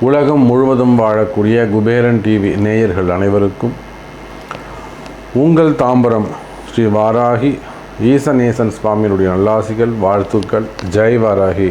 உலகம் முழுவதும் வாழக்கூடிய குபேரன் டிவி நேயர்கள் அனைவருக்கும் உங்கள் தாம்பரம் ஸ்ரீ வாராகி ஈசநேசன் சுவாமியினுடைய நல்லாசிகள், வாழ்த்துக்கள். ஜெய் வாராகி,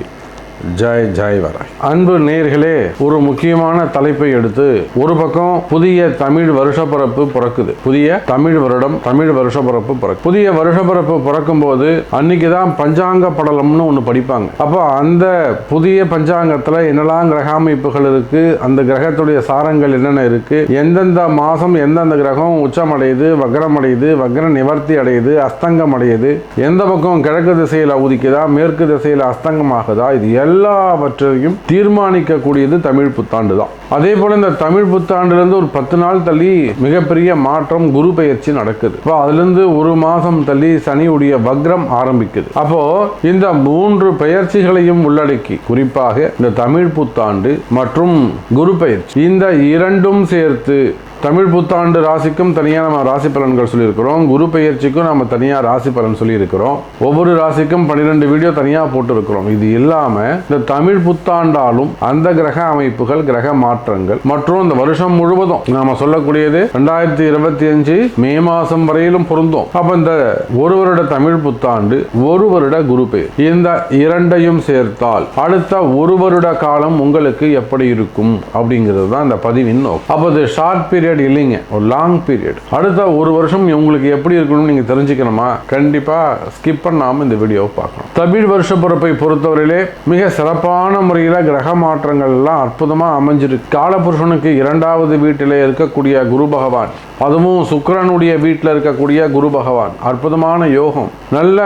ஜெய் ஜெய் வாராகி. அன்பு நேயர்களே, ஒரு முக்கியமான தலைப்பை எடுத்து, ஒரு பக்கம் புதிய தமிழ் வருஷப்பிறப்பு பிறக்குது. புதிய தமிழ் வருடம், தமிழ் வருஷப்பிறப்பு பிறகு. புதிய வருஷப்பிறப்பு பிறக்கும் போது அன்னைக்கு தான் பஞ்சாங்க படலம்னு ஒன்று படிப்பாங்க. அப்போ அந்த புதிய பஞ்சாங்கத்தில் என்னெல்லாம் கிரக அமைப்புகள் இருக்கு, அந்த கிரகத்துடைய சாரங்கள் என்னென்ன இருக்கு, எந்தெந்த மாதம் எந்தெந்த கிரகம் உச்சம் அடையுது, வக்ரம் அடையுது, வக்ர நிவர்த்தி அடையுது, அஸ்தங்கம் அடையுது, எந்த பக்கம் கிழக்கு திசையில் உதிக்குதா, மேற்கு திசையில் அஸ்தங்கமாகுதா, இது எல்லாவற்றையும் தீர்மானிக்கக்கூடியது தமிழ் புத்தாண்டு தான். அதே போல இந்த தமிழ் புத்தாண்டுலேருந்து ஒரு 10 நாள் தள்ளி மிகப்பெரிய மாற்றம், குரு பெயர்ச்சி நடக்குது. இப்போ அதுலேருந்து ஒரு மாதம் தள்ளி சனியுடைய வக்ரம் ஆரம்பிக்குது. அப்போ இந்த 3 பெயர்ச்சிகளையும் உள்ளடக்கி, குறிப்பாக இந்த தமிழ் புத்தாண்டு மற்றும் குரு பெயர்ச்சி, இந்த இரண்டும் சேர்த்து தமிழ் புத்தாண்டு ராசிக்கும் தனியாக நம்ம ராசி பலன்கள் சொல்லியிருக்கிறோம், குரு பெயர்ச்சிக்கும் நம்ம தனியாக ராசி பலன் சொல்லியிருக்கிறோம். ஒவ்வொரு ராசிக்கும் 12 வீடியோ தனியாக போட்டிருக்கிறோம். இது இல்லாமல் இந்த தமிழ் புத்தாண்டாலும் அந்த கிரக அமைப்புகள், கிரக மாற்றங்கள் மற்றும் இந்த வருஷம் முழுவதும் நாம சொல்லக்கூடியது 2025 மே மாதம் வரையிலும் பொருந்தும். அப்போ இந்த ஒரு வருட தமிழ் புத்தாண்டு, ஒரு வருட குரு பெயர், இந்த இரண்டையும் சேர்த்தால் அடுத்த ஒரு வருட காலம் உங்களுக்கு எப்படி இருக்கும் அப்படிங்கிறது தான் இந்த பதிவின் நோக்கம். அப்போ இது ஷார்ட் பீரியட் இல்லைங்க, ஒரு லாங் பீரியட். அடுத்த ஒரு வருஷம் உங்களுக்கு எப்படி இருக்கணும்னு நீங்க தெரிஞ்சுக்கணுமா, கண்டிப்பா ஸ்கிப் பண்ணாம இந்த வீடியோவை பார்க்கணும். தமிழ் வருஷ பிறப்பை பொறுத்தவரையிலே மிக சிறப்பான முறையில் கிரக மாற்றங்கள் எல்லாம் அற்புதமா அமைஞ்சிருக்கு. காலபுருஷனுக்கு 2வது வீட்டிலே இருக்கக்கூடிய குரு பகவான், அதுவும் சுக்கிரனுடைய வீட்டில் இருக்கக்கூடிய குரு பகவான், அற்புதமான யோகம். நல்ல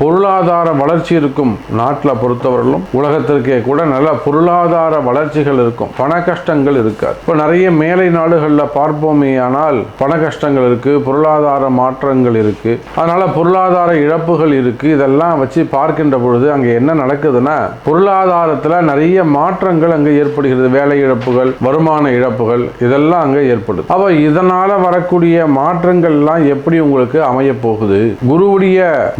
பொருளாதார வளர்ச்சி இருக்கும். நாட்டில் பொறுத்தவரையிலும் உலகத்திற்கே கூட நல்ல பொருளாதார வளர்ச்சிகள் இருக்கும், பண கஷ்டங்கள் இருக்காது. இப்போ நிறைய மேலை நாடுகளில் பார்ப்போமே ஆனால் பண கஷ்டங்கள் இருக்கு, பொருளாதார மாற்றங்கள் இருக்கு, அதனால பொருளாதார இழப்புகள் இருக்கு. இதெல்லாம் வச்சு பார்க்கின்ற பொழுது அங்கே என்ன நடக்குதுன்னா, பொருளாதாரத்தில் நிறைய மாற்றங்கள் அங்கே ஏற்படுகிறது. வேலை இழப்புகள், வருமான இழப்புகள், இதெல்லாம் அங்கே ஏற்படுது. அப்போ இதனால வரக்கூடிய மாற்றங்கள் எல்லாம் எப்படி உங்களுக்கு அமைய போகுது?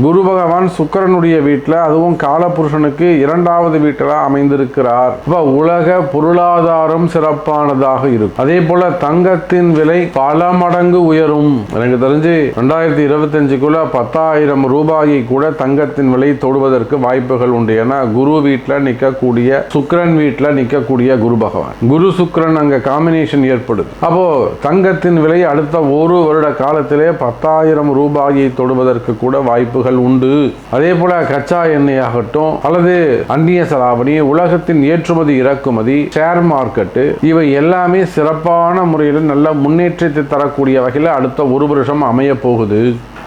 குரு பகவான் சுக்கிரனுடைய வீட்டில், அதுவும் காலபுருஷனுக்கு 2வது வீட்டில் அமைந்திருக்கிறார். உலக பொருளாதாரம் சிறப்பானதாக இருக்கும். அதே போல தங்கத்தின் விலை பல மடங்கு உயரும். எனக்கு தெரிஞ்சு 2025க்குள்ள 10,000 ரூபாயை கூட தங்கத்தின் விலை தொடுவதற்கு வாய்ப்புகள் உண்டு. ஏன்னா குரு வீட்டில் நிற்கக்கூடிய, சுக்கிரன் வீட்டில் நிற்கக்கூடிய குரு பகவான், குரு சுக்கிரன் அங்க காம்பினேஷன் ஏற்படுது. அப்போ தங்கத்தின் விலை அடுத்த ஒரு வருட காலத்திலே 10,000 ரூபாயை தொடுவதற்கு கூட வாய்ப்புகள் உண்டு. அதே போல கச்சா எண்ணெய் ஆகட்டும், அல்லது அந்நிய செலாவணி, உலகத்தின் ஏற்றுமதி இறக்குமதி, ஷேர் மார்க்கெட்டு, இவை எல்லாமே சிறப்பான முறையில் நல்ல முன்னேற்றத்தை தரக்கூடிய வகையில் அடுத்த ஒரு வருஷம் அமைய போகுது.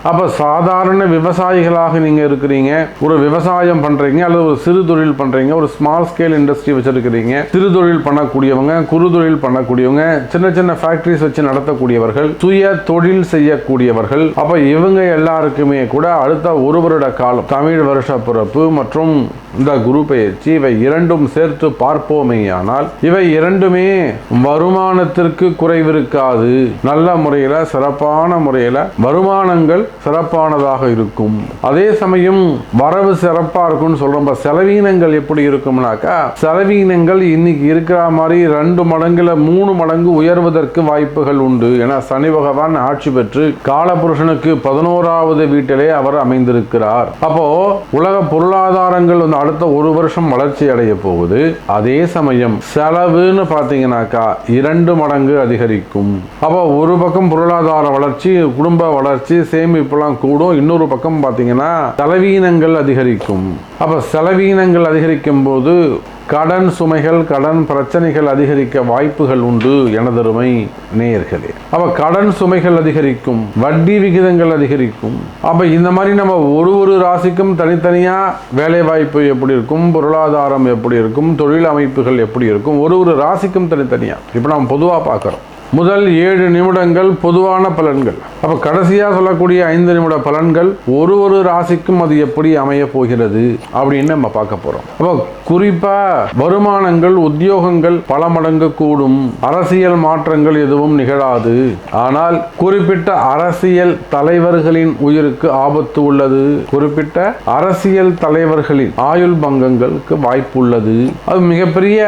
அப்போ சாதாரண விவசாயிகளாக நீங்கள் இருக்கிறீங்க, ஒரு விவசாயம் பண்ணுறீங்க, அல்லது ஒரு சிறு தொழில் பண்ணுறீங்க, ஒரு ஸ்மால் ஸ்கேல் இண்டஸ்ட்ரி வச்சுருக்கிறீங்க, சிறு தொழில் பண்ணக்கூடியவங்க, குறு தொழில் பண்ணக்கூடியவங்க, சின்ன சின்ன ஃபேக்ட்ரிஸ் வச்சு நடத்தக்கூடியவர்கள், சுய தொழில் செய்யக்கூடியவர்கள், அப்போ இவங்க எல்லாருக்குமே கூட அடுத்த ஒரு வருட காலம் தமிழ் வருஷ பிறப்பு மற்றும் இந்த குரு பெயர்ச்சி, இவை இரண்டும் சேர்த்து பார்ப்போமேயானால் இவை இரண்டுமே வருமானத்திற்கு குறைவிருக்காது. நல்ல முறையில், சிறப்பான முறையில் வருமானங்கள் சிறப்பானதாக இருக்கும். அதே சமயம் வரவு சிறப்பா இருக்கும்னு சொல்றோம். செலவீனங்கள் எப்படி இருக்கும்னாக்கா, செலவீனங்கள் இன்னைக்கு இருக்கிற மாதிரி 2 மடங்குல 3 மடங்கு உயர்வதற்கு வாய்ப்புகள் உண்டு. ஏன்னா சனி பகவான் ஆட்சி பெற்று காலபுருஷனுக்கு 11வது வீட்டிலே அவர் அமைந்திருக்கிறார். அப்போ உலக பொருளாதாரங்கள் அடுத்த ஒரு வருஷம் வளர்ச்சி அடைய போகுது. அதே சமயம் செலவுன்னு பாத்தீங்கன்னாக்கா 2 மடங்கு அதிகரிக்கும். அப்போ ஒரு பக்கம் பொருளாதார வளர்ச்சி, குடும்ப வளர்ச்சி, சேமிப்புலாம் கூடும். இன்னொரு பக்கம் பார்த்தீங்கன்னா செலவீனங்கள் அதிகரிக்கும். அப்போ செலவீனங்கள் அதிகரிக்கும் போது கடன் சுமைகள், கடன் பிரச்சனைகள் அதிகரிக்க வாய்ப்புகள் உண்டு எனதருமை நேயர்களே. அப்ப கடன் சுமைகள் அதிகரிக்கும், வட்டி விகிதங்கள் அதிகரிக்கும். அப்ப இந்த மாதிரி நம்ம ஒரு ராசிக்கும் தனித்தனியா வேலை வாய்ப்பு எப்படி இருக்கும், பொருளாதாரம் எப்படி இருக்கும், தொழில் அமைப்புகள் எப்படி இருக்கும், ஒரு ராசிக்கும் தனித்தனியா இப்ப நம்ம பொதுவா பார்க்கிறோம். முதல் 7 நிமிடங்கள் பொதுவான பலன்கள். அப்போ கடைசியாக சொல்லக்கூடிய 5 நிமிட பலன்கள் ஒரு ராசிக்கும் அது எப்படி அமைய போகிறது அப்படின்னு நம்ம பார்க்க போறோம். அப்போ குறிப்பா வருமானங்கள், உத்தியோகங்கள் பல மடங்கு கூடும். அரசியல் மாற்றங்கள் எதுவும் நிகழாது. ஆனால் குறிப்பிட்ட அரசியல் தலைவர்களின் உயிருக்கு ஆபத்து உள்ளது. குறிப்பிட்ட அரசியல் தலைவர்களின் ஆயுள் பங்கங்களுக்கு வாய்ப்பு உள்ளது. அது மிகப்பெரிய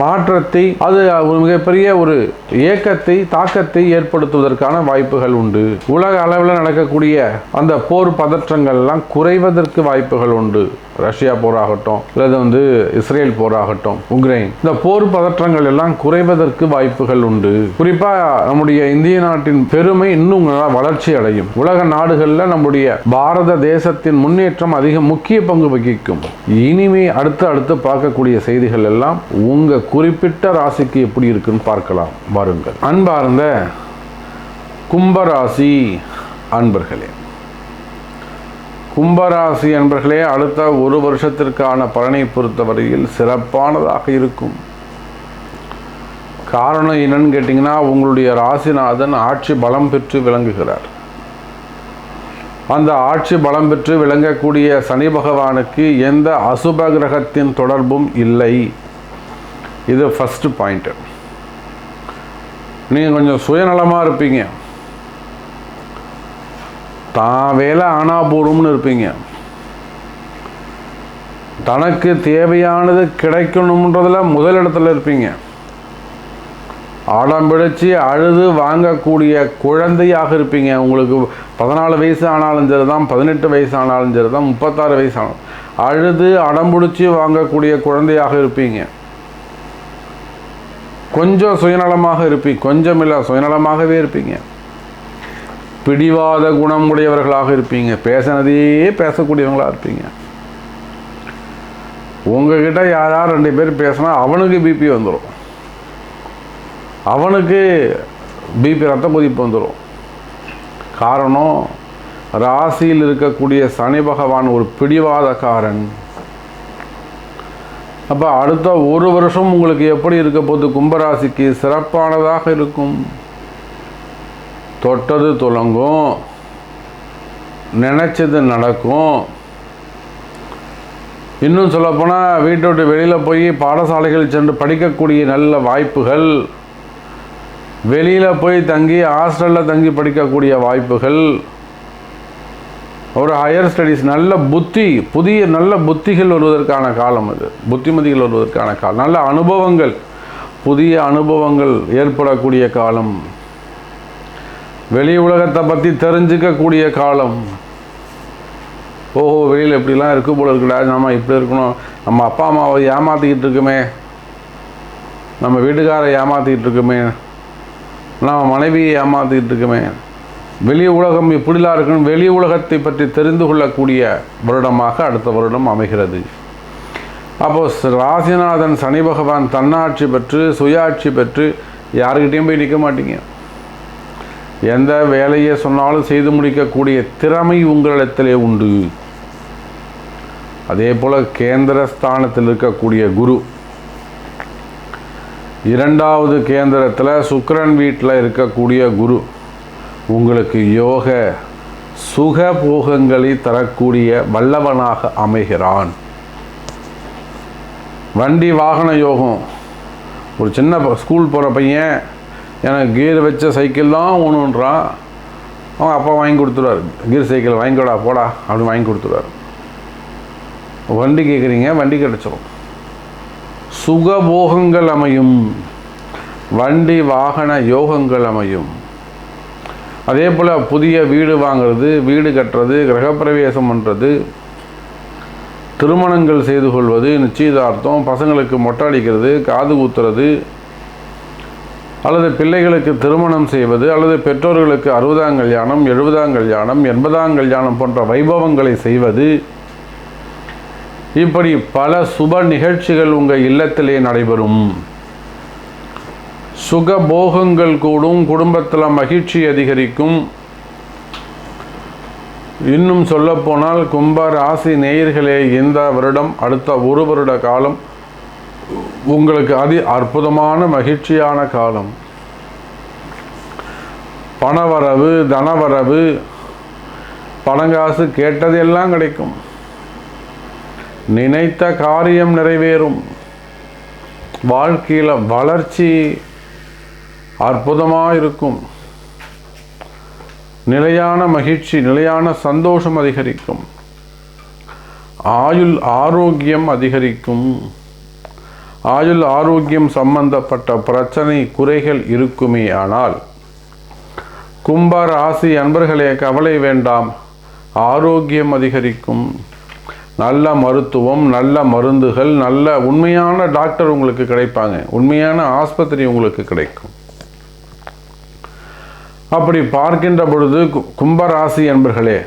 மாற்றத்தை, அது மிகப்பெரிய ஒரு இயக்கத்தை, தாக்கத்தை ஏற்படுத்துவதற்கான வாய்ப்புகள் உண்டு. உலக அளவில் நடக்கக்கூடிய அந்த போர் பதற்றங்கள் எல்லாம் குறைவதற்கு வாய்ப்புகள் உண்டு. ரஷ்யா போராகட்டும், அல்லது இஸ்ரேல் போராகட்டும், உக்ரைன், இந்த போர் பதற்றங்கள் எல்லாம் குறைவதற்கு வாய்ப்புகள் உண்டு. குறிப்பா நம்முடைய இந்திய நாட்டின் பெருமை இன்னும் வளர்ச்சி அடையும். உலக நாடுகளில் நம்முடைய பாரத தேசத்தின் முன்னேற்றம் அதிக முக்கிய பங்கு வகிக்கும். இனிமே அடுத்து பார்க்கக்கூடிய செய்திகள் எல்லாம் உங்க குறிப்பிட்ட ராசிக்கு எப்படி இருக்குன்னு பார்க்கலாம். வாருங்கள். அன்பார்ந்த கும்பராசி அன்பர்களே, கும்பராசி அன்பர்களே, அடுத்த ஒரு வருஷத்திற்கான பலனை பொறுத்தவரையில் சிறப்பானதாக இருக்கும். காரணம் என்னன்னு கேட்டிங்கன்னா, உங்களுடைய ராசிநாதன் ஆட்சி பலம் பெற்று விளங்குகிறார். அந்த ஆட்சி பலம் பெற்று விளங்கக்கூடிய சனி பகவானுக்கு எந்த அசுப கிரகத்தின் தொடர்பும் இல்லை. இது ஃபர்ஸ்ட் பாயிண்ட். நீங்கள் கொஞ்சம் சுயநலமாக இருப்பீங்க, தான் வேலை ஆனாபூர்வம்னு இருப்பீங்க. தனக்கு தேவையானது கிடைக்கணுன்றதுல முதலிடத்துல இருப்பீங்க. ஆடம் பிடிச்சி அழுது வாங்கக்கூடிய குழந்தையாக இருப்பீங்க. உங்களுக்கு 14 வயசு ஆனாலும் சரி தான், 18 வயசு ஆனாலும் சரி தான், 36 வயசு ஆனாலும் அழுது அடம்பிடிச்சி வாங்கக்கூடிய குழந்தையாக இருப்பீங்க. கொஞ்சம் சுயநலமாக இருப்பீங்க, கொஞ்சம் இல்லை சுயநலமாகவே இருப்பீங்க. பிடிவாத குணம் உடையவர்களாக இருப்பீங்க. பேசினதையே பேசக்கூடியவங்களாக இருப்பீங்க. உங்ககிட்ட யாராவது 2 பேர் பேசினா அவனுக்கு பிபி வந்துடும், அவனுக்கு பிபி ரத்த கொதிப்பு வந்துடும். காரணம், ராசியில் இருக்கக்கூடிய சனி பகவான் ஒரு பிடிவாதக்காரன். அப்போ அடுத்த ஒரு வருஷம் உங்களுக்கு எப்படி இருக்க போது? கும்பராசிக்கு சிறப்பானதாக இருக்கும். தொட்டது துலங்கும், நினைச்சது நடக்கும். இன்னும் சொல்லப்போனால் வீட்டை விட்டு வெளியில் போய் பாடசாலைகள் சென்று படிக்கக்கூடிய நல்ல வாய்ப்புகள், வெளியில் போய் தங்கி ஹாஸ்டலில் தங்கி படிக்கக்கூடிய வாய்ப்புகள், ஒரு ஹையர் ஸ்டடீஸ், நல்ல புத்தி, புதிய நல்ல புத்திகள் வருவதற்கான காலம். அது புத்திமதிகள் வருவதற்கான காலம். நல்ல அனுபவங்கள், புதிய அனுபவங்கள் ஏற்படக்கூடிய காலம். வெளி உலகத்தை பற்றி தெரிஞ்சிக்கக்கூடிய காலம். ஓஹோ, வெளியில் எப்படிலாம் இருக்கு போல இருக்குடா, நம்ம இப்படி இருக்கணும், நம்ம அப்பா அம்மாவை ஏமாற்றிக்கிட்டு இருக்குமே, நம்ம வீட்டுக்காரை ஏமாற்றிக்கிட்டு இருக்குமே, நம்ம மனைவியை ஏமாற்றிக்கிட்டு இருக்குமே, வெளி உலகம் இப்படிலாம் இருக்குன்னு வெளி உலகத்தை பற்றி தெரிந்து கொள்ளக்கூடிய வருடமாக அடுத்த வருடம் அமைகிறது. அப்போது ராசிநாதன் சனி பகவான் தன்னாட்சி பெற்று சுயாட்சி பெற்று யாருக்கிட்டையும் போய் நிற்க மாட்டீங்க. எந்த வேலையை சொன்னாலும் செய்து முடிக்கக்கூடிய திறமை உங்களிடத்திலே உண்டு. அதே போல் கேந்திரஸ்தானத்தில் இருக்கக்கூடிய குரு, 2வது கேந்திரத்தில் சுக்கிரன் வீட்டில் இருக்கக்கூடிய குரு உங்களுக்கு யோக சுக போகங்களை தரக்கூடிய வல்லவனாக அமைகிறான். வண்டி வாகன யோகம். ஒரு சின்ன ஸ்கூல் போகிற பையன் எனக்கு கீர் வச்ச சைக்கிள் தான் ஒன்றுன்றான், அவன் அப்பா வாங்கி கொடுத்துருவார். கீர் சைக்கிள் வாங்கிக்கூடா போடா அப்படின்னு வாங்கி கொடுத்துருவார். வண்டி கேட்குறீங்க, வண்டி கிடச்சிரும். சுகபோகங்கள் அமையும், வண்டி வாகன யோகங்கள் அமையும். அதே போல் புதிய வீடு வாங்கிறது, வீடு கட்டுறது, கிரகப்பிரவேசம் பண்ணுறது, திருமணங்கள் செய்து கொள்வது, நிச்சயதார்த்தம், பசங்களுக்கு மொட்டை அடிக்கிறது, காது குத்துறது, அல்லது பிள்ளைகளுக்கு திருமணம் செய்வது, அல்லது பெற்றோர்களுக்கு 60ஆம் கல்யாணம், 70ஆம் கல்யாணம், 80ஆம் கல்யாணம் போன்ற வைபவங்களை செய்வது, இப்படி பல சுப நிகழ்ச்சிகள் உங்கள் இல்லத்திலே நடைபெறும். சுகபோகங்கள் கூடும், குடும்பத்தில் மகிழ்ச்சி அதிகரிக்கும். இன்னும் சொல்லப்போனால் கும்ப ராசி நேயர்களே, இந்த வருடம் அடுத்த ஒரு வருட காலம் உங்களுக்கு அற்புதமான மகிழ்ச்சியான காலம். பணவரவு, தனவரவு, பணங்காசு கேட்டதெல்லாம் கிடைக்கும். நினைத்த காரியம் நிறைவேறும். வாழ்க்கையில் வளர்ச்சி அற்புதமாக இருக்கும். நிலையான மகிழ்ச்சி, நிலையான சந்தோஷம் அதிகரிக்கும். ஆயுள் ஆரோக்கியம் அதிகரிக்கும். ஆயுள் ஆரோக்கியம் சம்பந்தப்பட்ட பிரச்சனை குறைகள் இருக்குமே. ஆனால் கும்ப ராசி அன்பர்களே, கவலை வேண்டாம். ஆரோக்கியம் அதிகரிக்கும். நல்ல மருத்துவம், நல்ல மருந்துகள், நல்ல உண்மையான டாக்டர் உங்களுக்கு கிடைப்பாங்க. உண்மையான ஆஸ்பத்திரி உங்களுக்கு கிடைக்கும். அப்படி பார்க்கின்ற பொழுது கும்பராசி என்பர்களே,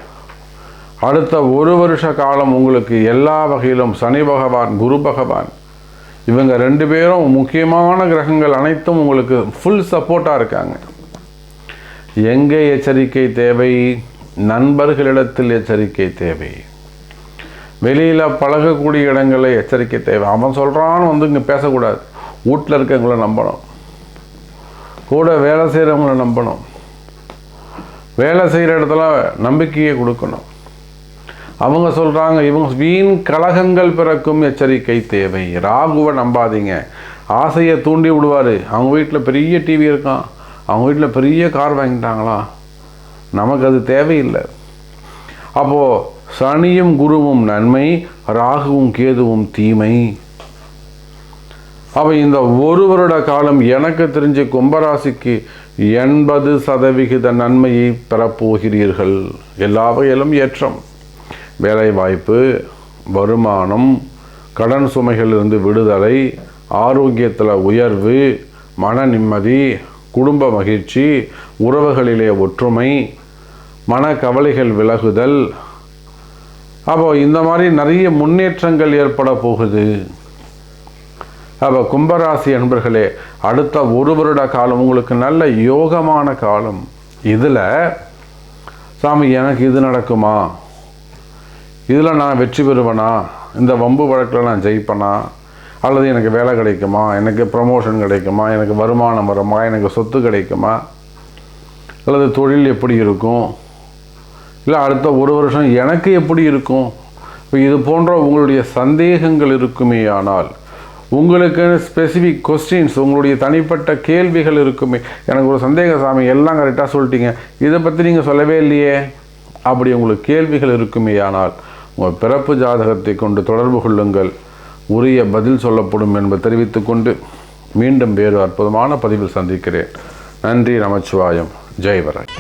அடுத்த 1 வருஷ காலம் உங்களுக்கு எல்லா வகையிலும் சனி பகவான், குரு பகவான், இவங்க 2 பேரும் முக்கியமான கிரகங்கள் அனைத்தும் உங்களுக்கு ஃபுல் சப்போர்ட்டாக இருக்காங்க. எங்கே எச்சரிக்கை தேவை? நண்பர்களிடத்தில் எச்சரிக்கை தேவை. வெளியில் பழகக்கூடிய இடங்களில் எச்சரிக்கை தேவை. அவன் சொல்கிறான்னு இங்கே பேசக்கூடாது. வீட்டில் இருக்கவங்கள நம்பணும். கூட வேலை செய்கிறவங்கள நம்பணும். வேலை செய்கிற இடத்துல நம்பிக்கையை கொடுக்கணும். அவங்க சொல்கிறாங்க, இவங்க வீண் கலகங்கள் பிறக்கும், எச்சரிக்கை தேவை. ராகுவை நம்பாதீங்க. ஆசையை தூண்டி விடுவார். அவங்க வீட்டில் பெரிய டிவி இருக்கான், அவங்க வீட்டில் பெரிய கார் வாங்கிட்டாங்களா, நமக்கு அது தேவையில்லை. அப்போது சனியும் குருவும் நன்மை, ராகுவும் கேதுவும் தீமை. அப்போ இந்த 1 வருட காலம் எனக்கு தெரிஞ்ச கும்பராசிக்கு 80% நன்மையை பெறப்போகிறீர்கள். எல்லா வகையிலும் ஏற்றம். வேலைவாய்ப்பு, வருமானம், கடன் சுமைகளிலிருந்து விடுதலை, ஆரோக்கியத்தில் உயர்வு, மன நிம்மதி, குடும்ப மகிழ்ச்சி, உறவுகளிலே ஒற்றுமை, மன கவலைகள் விலகுதல். அப்போ இந்த மாதிரி நிறைய முன்னேற்றங்கள் ஏற்பட போகுது. அப்போ கும்பராசி அன்பர்களே, அடுத்த 1 வருட காலம் உங்களுக்கு நல்ல யோகமான காலம். இதில் சாமி எனக்கு இது நடக்குமா, இதில் நான் வெற்றி பெறுவேனா, இந்த வம்பு வழக்கில் நான் ஜெயிப்பேனா, அல்லது எனக்கு வேலை கிடைக்குமா, எனக்கு ப்ரமோஷன் கிடைக்குமா, எனக்கு வருமானம் வருமா, எனக்கு சொத்து கிடைக்குமா, அல்லது தொழில் எப்படி இருக்கும், இல்லை அடுத்த 1 வருஷம் எனக்கு எப்படி இருக்கும். இப்போ இது போன்ற உங்களுடைய சந்தேகங்கள் இருக்குமே. ஆனால் உங்களுக்கு ஸ்பெசிஃபிக் கொஸ்டின்ஸ், உங்களுடைய தனிப்பட்ட கேள்விகள் இருக்குமே. எனக்கு ஒரு சந்தேகம் சாமி, எல்லாம் கரெக்டாக சொல்லிட்டீங்க, இதை பற்றி நீங்கள் சொல்லவே இல்லையே, அப்படி உங்களுக்கு கேள்விகள் இருக்குமே. ஆனால் உங்கள் பிறப்பு ஜாதகத்தை கொண்டு தொடர்பு கொள்ளுங்கள், உரிய பதில் சொல்லப்படும் என்பதை தெரிவித்துக்கொண்டு மீண்டும் வேறு அற்புதமான பதிவில் சந்திக்கிறேன். நன்றி. நமச்சிவாயம். ஜெய்வராய்.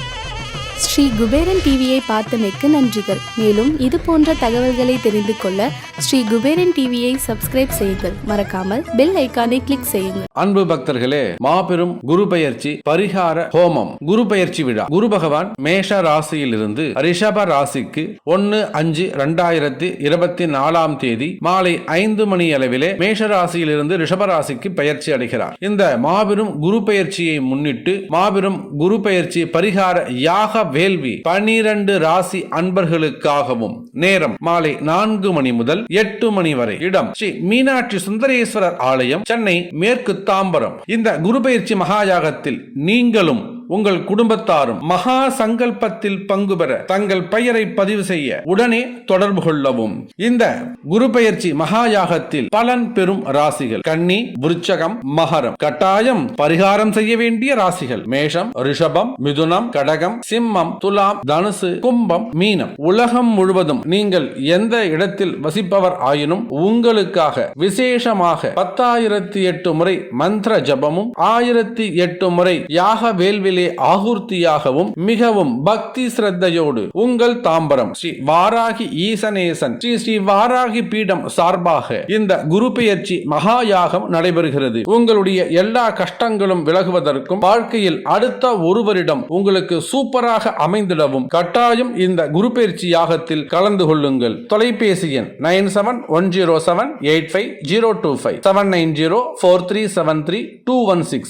ஸ்ரீ குபேரன் டிவியை பார்த்தமைக்கு நன்றிகள். மேலும் இது போன்ற தகவல்களை தெரிந்து கொள்ள ஸ்ரீ குபேரன் டிவியை சப்ஸ்கிரைப் செய்யுங்கள். மறக்காமல் பெல் ஐக்கானை கிளிக் செய்யுங்கள். அன்பு பக்தர்களே, மாபெரும் குரு பெயர்ச்சி பரிகார ஹோமம், குரு பெயர்ச்சி விழா. குரு பகவான் மேஷ ராசியில் இருந்து ரிஷப ராசிக்கு 1/5/2024 மாலை 5 மணி அளவிலே மேஷ ராசியில் இருந்து ரிஷப ராசிக்கு பெயர்ச்சி அடைகிறார். இந்த மாபெரும் குரு பெயர்ச்சியை முன்னிட்டு மாபெரும் குரு பெயர்ச்சி பரிகார யாக வேள்வி 12 ராசி அன்பர்களுக்காகவும் நேரம் மாலை 4 மணி முதல் 8 மணி வரை. இடம் ஸ்ரீ மீனாட்சி சுந்தரேஸ்வரர் ஆலயம், சென்னை மேற்கு தாம்பரம். இந்த குரு பெயர்ச்சி மகாயாகத்தில் நீங்களும் உங்கள் குடும்பத்தாரும் மகா சங்கல்பத்தில் பங்கு பெற தங்கள் பெயரை பதிவு செய்ய உடனே தொடர்பு கொள்ளவும். இந்த குரு பெயர்ச்சி மகாயாகத்தில் பலன் பெறும் ராசிகள் கன்னி, விருச்சகம், மகரம். கட்டாயம் பரிகாரம் செய்ய வேண்டிய ராசிகள் மேஷம், ரிஷபம், மிதுனம், கடகம், சிம்மம், துலாம், தனுசு, கும்பம், மீனம். உலகம் முழுவதும் நீங்கள் எந்த இடத்தில் வசிப்பவர் ஆயினும் உங்களுக்காக விசேஷமாக 10,008 முறை மந்திர ஜபமும் 1008 முறை யாக வேள்வி ஆகுர்த்தியாகவும் மிகவும் பக்தி சிரத்தையோடு உங்கள் தாம்பரம் ஸ்ரீ வாராகி ஈசனேசன் ஸ்ரீ வாராகி பீடம் சார்பாக இந்த குரு பெயர்ச்சி மகாயாகம் நடைபெறுகிறது. உங்களுடைய எல்லா கஷ்டங்களும் விலகுவதற்கும் வாழ்க்கையில் அடுத்த 1 வருடம் உங்களுக்கு சூப்பராக அமைந்திடவும் கட்டாயம் இந்த குரு பெயர்ச்சி யாகத்தில் கலந்து கொள்ளுங்கள். தொலைபேசி எண் 9710785025 7904373 216.